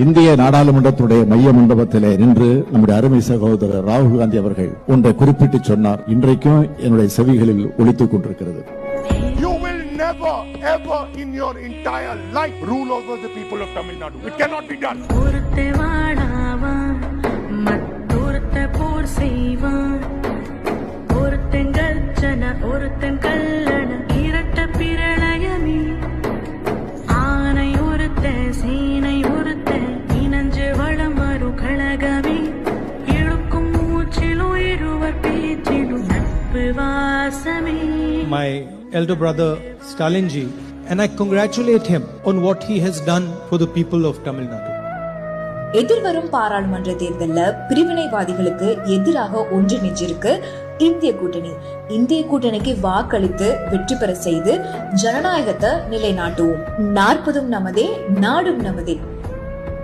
இந்திய நாடாளுமன்றத்துடைய மைய மண்டபத்திலே நின்று நம்முடைய அருமை சகோதரர் ராகுல் காந்தி அவர்கள் ஒன்றை குறிப்பிட்டு சொன்னார். இன்றைக்கும் என்னுடைய செவிகளில் ஒலித்துக் கொண்டிருக்கிறது. You will never ever in your entire life rule over the people of Tamil Nadu. It cannot be done. ஒருத்தே வாடாவான் மற்றொருத்த போர் செய்வான் ஒருத்தன் கர்ஜன ஒருத்தன் கல்லண இரட்ட பிரளயமே ஆனை ஒருத்த சீனை ஒருத்த இனஞ்சு வளம் வரும் கழகமே இழுக்கும் மூச்சிலும் இருவர் பேச்சிலும் நட்பு வாசமே. My elder brother Stalinji, and I congratulate him on what he has done for the people of Tamil Nadu. எதிர்வரும் பாராளுமன்ற தேர்தல்ல பிரிவினைவாதிகளுக்கு எதிராக ஒன்றிணைஞ்சிருக்கு இந்திய கூட்டணி. இந்திய கூட்டணிக்கு வாக்களித்து வெற்றி பெற செய்து ஜனநாயகத்தை நிலைநாட்டுவோம். 40 நமதே, நாடும் நமதே.